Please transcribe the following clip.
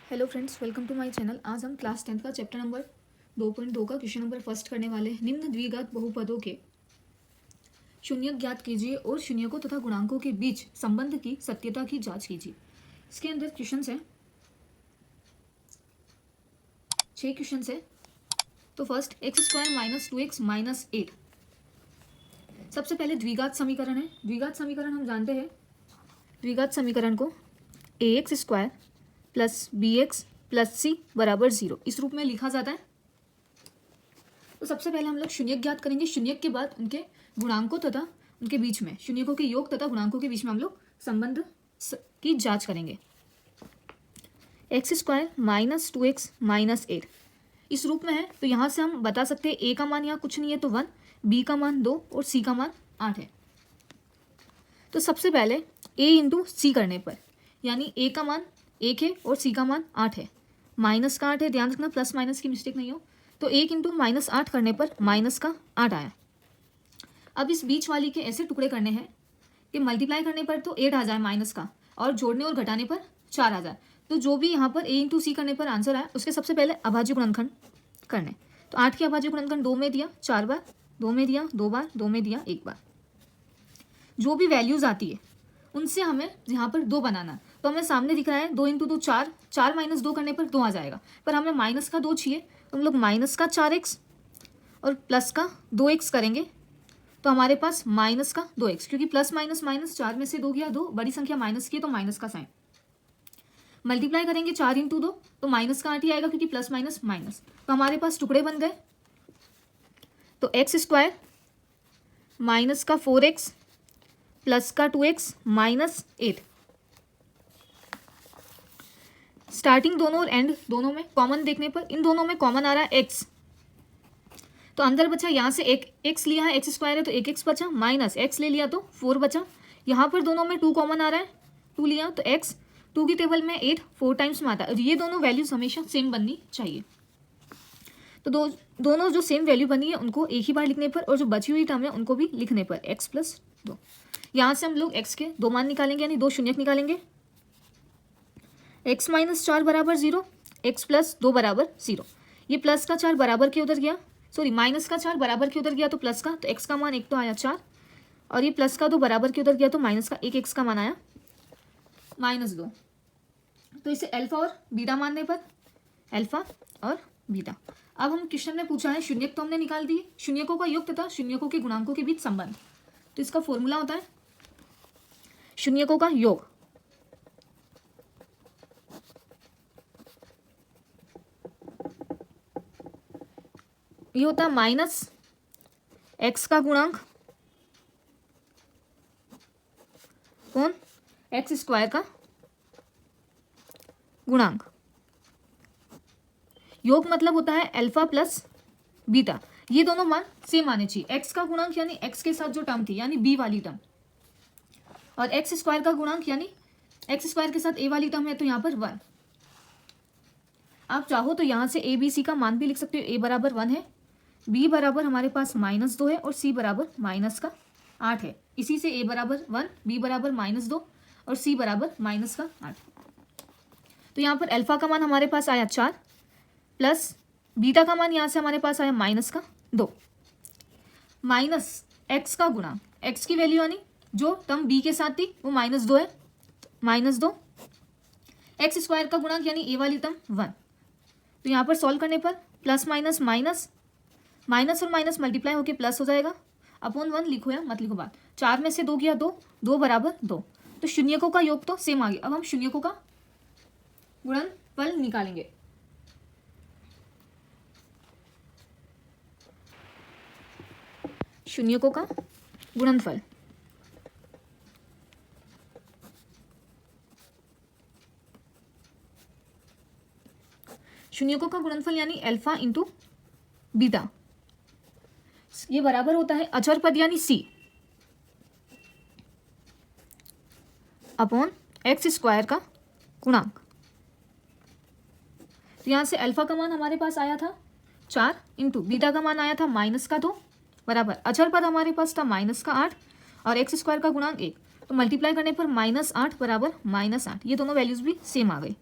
Hello friends, welcome to my channel. आज हम class 10th का चैप्टर नंबर 2.2 का क्वेश्चन नंबर फर्स्ट करने वाले हैं। निम्न द्विघात बहुपदों के शून्य ज्ञात कीजिए और शून्यकों तथा गुणांकों के बीच संबंध की सत्यता की जांच कीजिए। इसके अंदर क्वेश्चन है 6 क्वेश्चन है। तो first x² minus 2x minus 8। सबसे पहले द्विघात समीकरण है। द्विघात समीकरण हम जानते हैं, द्विघात समीकरण को ax² plus bx plus c बराबर 0 इस रूप में लिखा जाता है। तो सबसे पहले हम लोग शून्यक ज्ञात करेंगे। शून्यक के बाद उनके गुणांकों तथा उनके बीच में शून्यकों के योग तथा गुणांकों के बीच में हम लोग संबंध की जांच करेंगे। x² माइनस 2x माइनस 8 इस रूप में है, तो यहाँ से हम बता सकते हैं a का मान यहाँ कुछ नहीं है तो 1, b का मान 2 और c का मान 8 है। तो सबसे पहले a इंटू सी करने पर, यानी a का मान 1 है और c का मान 8 है, माइनस का 8 है, ध्यान रखना प्लस माइनस की मिस्टेक नहीं हो। तो 1 इंटू माइनस 8 करने पर माइनस का 8 आया। अब इस बीच वाली के ऐसे टुकड़े करने हैं कि मल्टीप्लाई करने पर तो 8 आ जाए माइनस का, और जोड़ने और घटाने पर 4 आ जाए। तो जो भी यहाँ पर a इंटू सी करने पर आंसर आया उसके सबसे पहले अभाज्य गुणनखंड करने। तो 8 के अभाज्य गुणनखंड 2 में दिया 4 बार, 2 में दिया 2 बार, 2 में दिया 1 बार। जो भी वैल्यूज़ आती है उनसे हमें यहाँ पर 2 बनाना। तो हमें सामने दिख रहा है 2 इंटू 2 4, 4 माइनस 2 करने पर 2 आ जाएगा, पर हमें माइनस का 2 चाहिए, तो हम लोग माइनस का 4x और प्लस का 2x करेंगे। तो हमारे पास माइनस का 2x, क्योंकि प्लस माइनस माइनस 4 में से 2 गया 2, बड़ी संख्या माइनस की है तो माइनस का साइन। मल्टीप्लाई करेंगे 4 इंटू 2 तो माइनस का 8 ही आएगा, क्योंकि प्लस माइनस माइनस। तो हमारे पास टुकड़े बन गए। तो x² माइनस का 4x प्लस का 2x माइनस 8। स्टार्टिंग दोनों और एंड दोनों में कॉमन देखने पर इन दोनों में कॉमन आ रहा है x, तो अंदर बचा यहाँ से एक x लिया है, x² है तो एक x बचा, माइनस x ले लिया तो 4 बचा। यहाँ पर दोनों में 2 कॉमन आ रहा है, 2 लिया तो x, 2 की टेबल में 8 4 टाइम्स में आता है। ये दोनों वैल्यूज हमेशा सेम बननी चाहिए। तो दोनों जो सेम वैल्यू बनी है उनको एक ही बार लिखने पर, और जो बची हुई टर्म है उनको भी लिखने पर x प्लस 2। यहाँ से हम लोग x के 2 मान निकालेंगे, यानी 2 शून्यक निकालेंगे। x माइनस 4 बराबर 0, x प्लस 2 बराबर 0। ये प्लस का 4 बराबर के उधर गया, सॉरी माइनस का 4 बराबर के उधर गया तो प्लस का, तो x का मान 1 तो आया 4, और ये प्लस का 2 बराबर के उधर गया तो माइनस का 1 x का मान आया -2। तो इसे अल्फा और बीटा मानने पर अल्फा और बीटा। अब हम क्वेश्चन में पूछा है शून्यक तो हमने निकाल दिए, शून्यकों का योग तथा शून्यकों के गुणांकों के बीच संबंध। तो इसका फॉर्मूला होता है शून्यकों का योग ये होता है माइनस x का गुणांक कौन x² का गुणांक। योग मतलब होता है अल्फा प्लस बीटा, ये दोनों मान सेम आने चाहिए। x का गुणांक यानी x के साथ जो टर्म थी यानी b वाली टर्म, और x² का गुणांक यानी x² के साथ a वाली टर्म है तो यहाँ पर 1। आप चाहो तो यहाँ से a b c का मान भी लिख सकते हो। a बराबर 1 है, b बराबर हमारे पास -2 है और c बराबर माइनस का 8 है। इसी से a बराबर 1, b बराबर -2 और c बराबर माइनस का 8। तो यहाँ पर अल्फा का मान हमारे पास आया 4 प्लस बीटा का मान यहाँ से हमारे पास आया -2 माइनस x का गुणांक, x की वैल्यू यानी जो टर्म b के साथ थी वो -2 है, -2 x² का गुणांक यानी a वाली टर्म 1। तो यहाँ पर सॉल्व करने पर प्लस माइनस माइनस, माइनस और माइनस मल्टीप्लाई होकर प्लस हो जाएगा, अपॉन 1 लिखो या मत लिखो बात। 4 में से 2 गया 2, 2 बराबर 2। तो शून्यकों का योग तो सेम आ गया। अब हम शून्यकों का गुणनफल निकालेंगे। शून्यकों का गुणनफल शून्यकों का गुणनफल यानी अल्फा इंटू बीटा, ये बराबर होता है अचर पद यानी c अपॉन x² का गुणांक। तो यहाँ से अल्फा का मान हमारे पास आया था 4 इंटू बीटा का मान आया था -2 बराबर अचर पद हमारे पास था -8 और x² का गुणांक 1। तो मल्टीप्लाई करने पर -8 बराबर -8, ये दोनों वैल्यूज भी सेम आ गई।